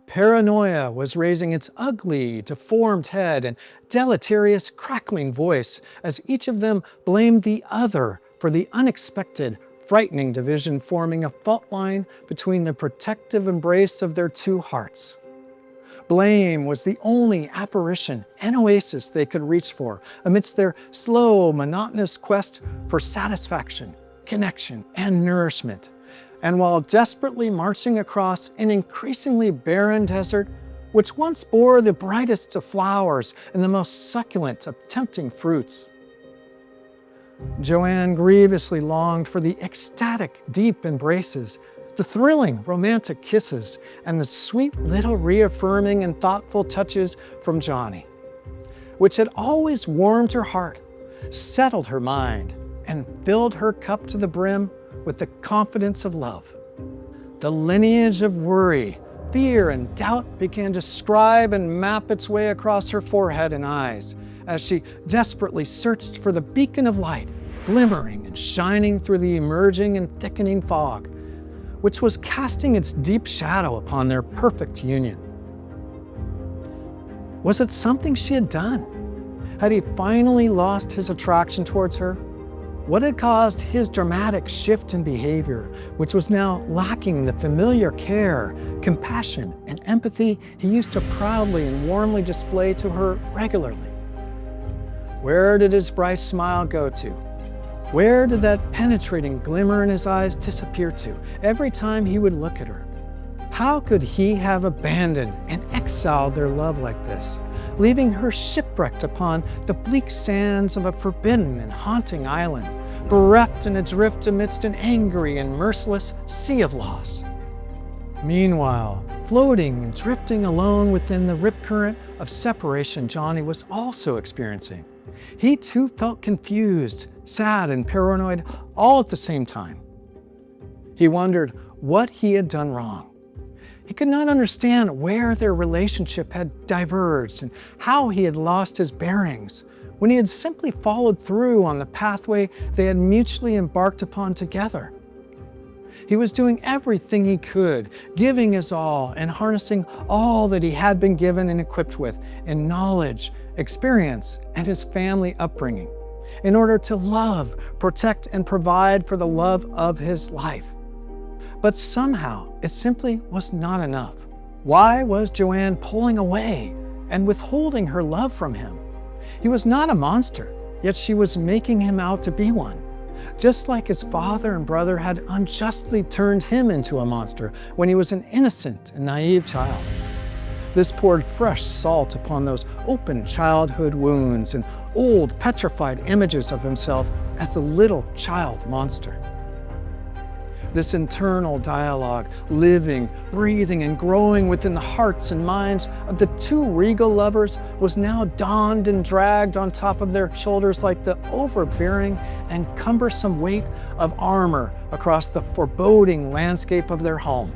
Paranoia was raising its ugly, deformed head and deleterious, crackling voice as each of them blamed the other for the unexpected, frightening division forming a fault line between the protective embrace of their two hearts. Blame was the only apparition and oasis they could reach for amidst their slow, monotonous quest for satisfaction, connection, and nourishment. And while desperately marching across an increasingly barren desert, which once bore the brightest of flowers and the most succulent of tempting fruits, Joanne grievously longed for the ecstatic, deep embraces, the thrilling, romantic kisses, and the sweet little reaffirming and thoughtful touches from Johnny, which had always warmed her heart, settled her mind, and filled her cup to the brim with the confidence of love. The lineage of worry, fear, and doubt began to scribe and map its way across her forehead and eyes as she desperately searched for the beacon of light, glimmering and shining through the emerging and thickening fog, which was casting its deep shadow upon their perfect union. Was it something she had done? Had he finally lost his attraction towards her? What had caused his dramatic shift in behavior, which was now lacking the familiar care, compassion, and empathy he used to proudly and warmly display to her regularly? Where did his bright smile go to? Where did that penetrating glimmer in his eyes disappear to every time he would look at her? How could he have abandoned and exiled their love like this, leaving her shipwrecked upon the bleak sands of a forbidden and haunting island, bereft and adrift amidst an angry and merciless sea of loss? Meanwhile, floating and drifting alone within the rip current of separation Johnny was also experiencing, he too felt confused, sad, and paranoid all at the same time. He wondered what he had done wrong. He could not understand where their relationship had diverged and how he had lost his bearings when he had simply followed through on the pathway they had mutually embarked upon together. He was doing everything he could, giving his all and harnessing all that he had been given and equipped with in knowledge, experience, and his family upbringing in order to love, protect, and provide for the love of his life. But somehow, it simply was not enough. Why was Joanne pulling away and withholding her love from him? He was not a monster, yet she was making him out to be one, just like his father and brother had unjustly turned him into a monster when he was an innocent and naive child. This poured fresh salt upon those open childhood wounds and old petrified images of himself as the little child monster. This internal dialogue, living, breathing, and growing within the hearts and minds of the two regal lovers, was now donned and dragged on top of their shoulders like the overbearing and cumbersome weight of armor across the foreboding landscape of their home.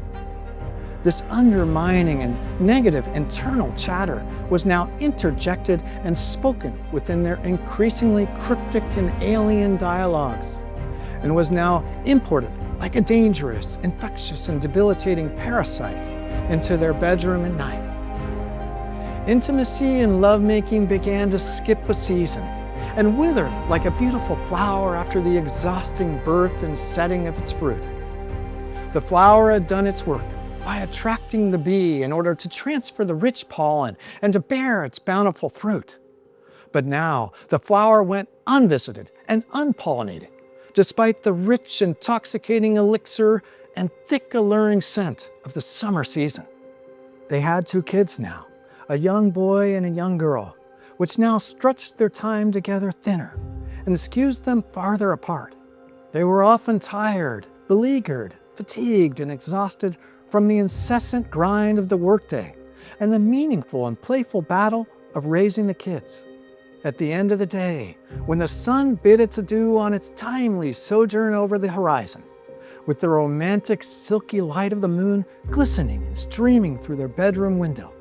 This undermining and negative internal chatter was now interjected and spoken within their increasingly cryptic and alien dialogues, and was now imported like a dangerous, infectious, and debilitating parasite into their bedroom at night. Intimacy and lovemaking began to skip a season and wither like a beautiful flower after the exhausting birth and setting of its fruit. The flower had done its work by attracting the bee in order to transfer the rich pollen and to bear its bountiful fruit. But now the flower went unvisited and unpollinated, despite the rich, intoxicating elixir and thick, alluring scent of the summer season. They had two kids now, a young boy and a young girl, which now stretched their time together thinner and excused them farther apart. They were often tired, beleaguered, fatigued, and exhausted from the incessant grind of the workday and the meaningful and playful battle of raising the kids. At the end of the day, when the sun bid its adieu on its timely sojourn over the horizon, with the romantic silky light of the moon glistening and streaming through their bedroom window,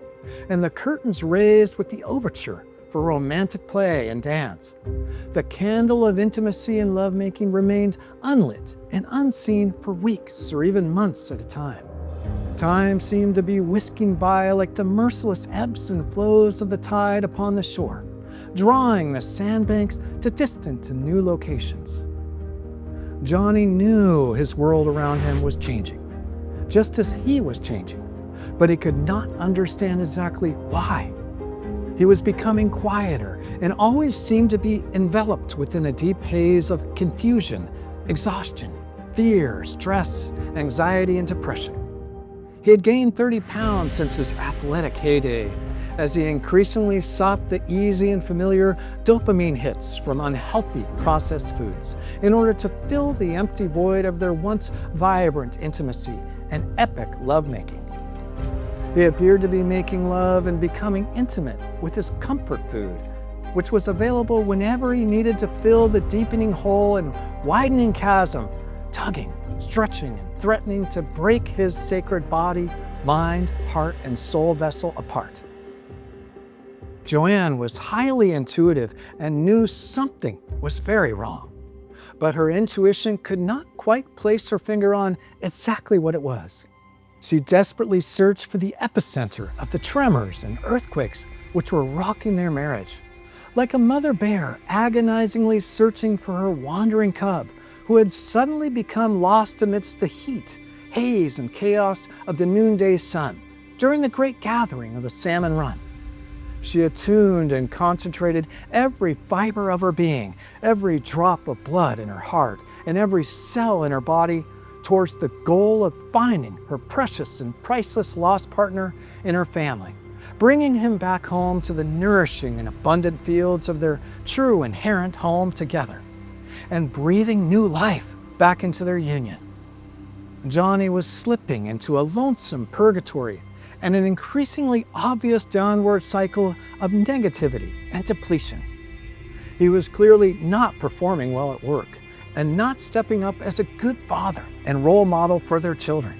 and the curtains raised with the overture for romantic play and dance, the candle of intimacy and lovemaking remained unlit and unseen for weeks or even months at a time. Time seemed to be whisking by like the merciless ebbs and flows of the tide upon the shore, drawing the sandbanks to distant and new locations. Johnny knew his world around him was changing, just as he was changing, but he could not understand exactly why. He was becoming quieter and always seemed to be enveloped within a deep haze of confusion, exhaustion, fear, stress, anxiety, and depression. He had gained 30 pounds since his athletic heyday, as he increasingly sought the easy and familiar dopamine hits from unhealthy processed foods in order to fill the empty void of their once vibrant intimacy and epic lovemaking. He appeared to be making love and becoming intimate with his comfort food, which was available whenever he needed to fill the deepening hole and widening chasm, tugging, stretching, and threatening to break his sacred body, mind, heart, and soul vessel apart. Joanne was highly intuitive and knew something was very wrong, but her intuition could not quite place her finger on exactly what it was. She desperately searched for the epicenter of the tremors and earthquakes which were rocking their marriage, like a mother bear agonizingly searching for her wandering cub who had suddenly become lost amidst the heat, haze, and chaos of the noonday sun during the great gathering of the salmon run. She attuned and concentrated every fiber of her being, every drop of blood in her heart, and every cell in her body towards the goal of finding her precious and priceless lost partner in her family, bringing him back home to the nourishing and abundant fields of their true inherent home together, and breathing new life back into their union. Johnny was slipping into a lonesome purgatory and an increasingly obvious downward cycle of negativity and depletion. He was clearly not performing well at work and not stepping up as a good father and role model for their children.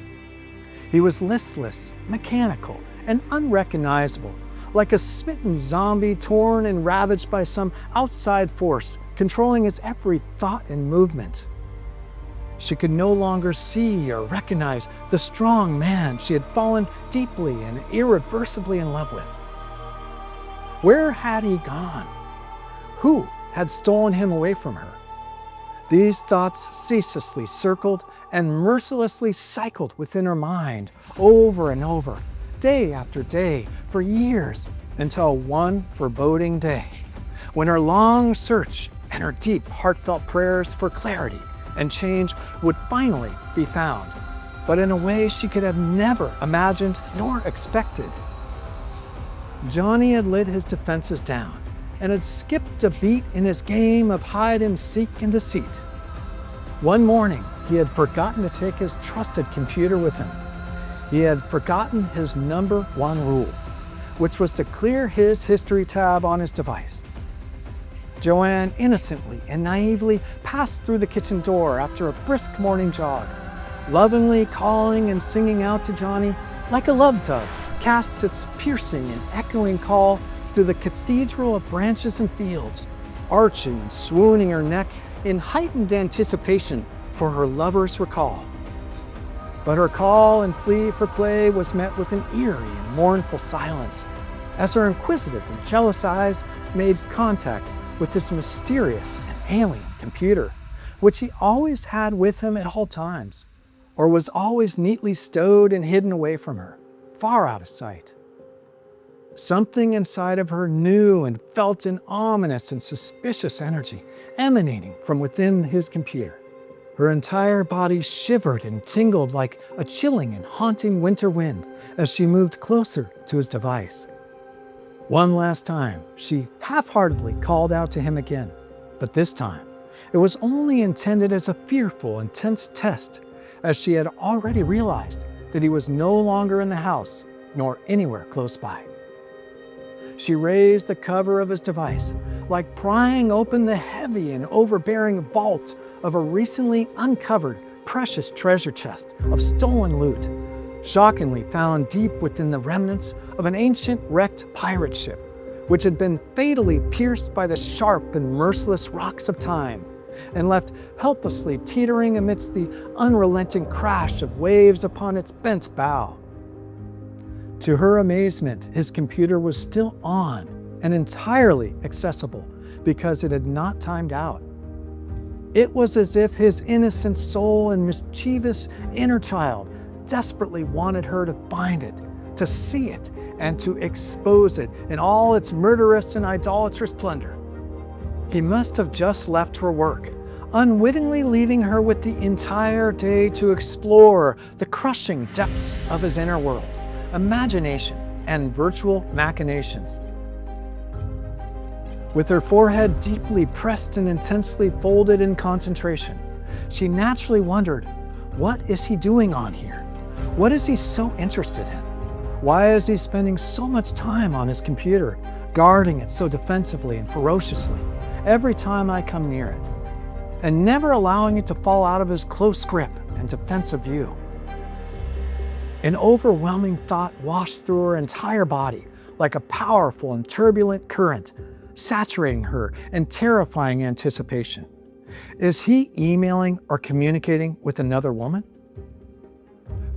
He was listless, mechanical, and unrecognizable, like a smitten zombie torn and ravaged by some outside force controlling his every thought and movement. She could no longer see or recognize the strong man she had fallen deeply and irreversibly in love with. Where had he gone? Who had stolen him away from her? These thoughts ceaselessly circled and mercilessly cycled within her mind over and over, day after day, for years, until one foreboding day, when her long search and her deep, heartfelt prayers for clarity and change would finally be found, but in a way she could have never imagined nor expected. Johnny had let his defenses down and had skipped a beat in his game of hide and seek and deceit. One morning, he had forgotten to take his trusted computer with him. He had forgotten his number one rule, which was to clear his history tab on his device. Joanne innocently and naively passed through the kitchen door after a brisk morning jog, lovingly calling and singing out to Johnny like a love dove casts its piercing and echoing call through the cathedral of branches and fields, arching and swooning her neck in heightened anticipation for her lover's recall. But her call and plea for play was met with an eerie and mournful silence as her inquisitive and jealous eyes made contact with this mysterious and alien computer, which he always had with him at all times, or was always neatly stowed and hidden away from her, far out of sight. Something inside of her knew and felt an ominous and suspicious energy emanating from within his computer. Her entire body shivered and tingled like a chilling and haunting winter wind as she moved closer to his device. One last time, she half-heartedly called out to him again, but this time, it was only intended as a fearful, intense test, as she had already realized that he was no longer in the house nor anywhere close by. She raised the cover of his device, like prying open the heavy and overbearing vault of a recently uncovered precious treasure chest of stolen loot, shockingly found deep within the remnants of an ancient wrecked pirate ship, which had been fatally pierced by the sharp and merciless rocks of time, and left helplessly teetering amidst the unrelenting crash of waves upon its bent bow, To her amazement, his computer was still on and entirely accessible because it had not timed out. It was as if his innocent soul and mischievous inner child desperately wanted her to find it, to see it, and to expose it in all its murderous and idolatrous plunder. He must have just left for work, unwittingly leaving her with the entire day to explore the crushing depths of his inner world, imagination, and virtual machinations. With her forehead deeply pressed and intensely folded in concentration, she naturally wondered, what is he doing on here? What is he so interested in? Why is he spending so much time on his computer, guarding it so defensively and ferociously every time I come near it, and never allowing it to fall out of his close grip and defensive view? An overwhelming thought washed through her entire body like a powerful and turbulent current, saturating her in terrifying anticipation. Is he emailing or communicating with another woman?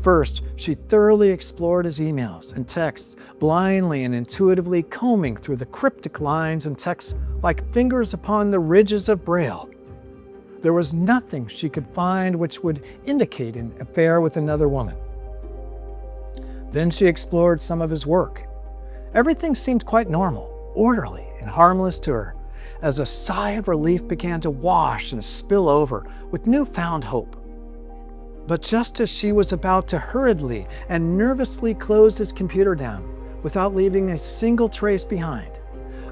First, she thoroughly explored his emails and texts, blindly and intuitively combing through the cryptic lines and texts like fingers upon the ridges of Braille. There was nothing she could find which would indicate an affair with another woman. Then she explored some of his work. Everything seemed quite normal, orderly, and harmless to her, as a sigh of relief began to wash and spill over with newfound hope. But just as she was about to hurriedly and nervously close his computer down without leaving a single trace behind,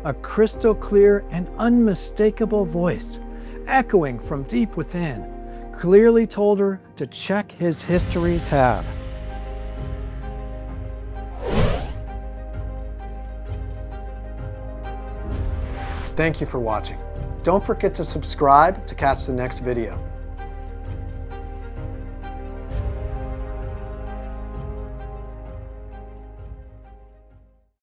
a crystal clear and unmistakable voice, echoing from deep within, clearly told her to check his history tab. Thank you for watching. Don't forget to subscribe to catch the next video.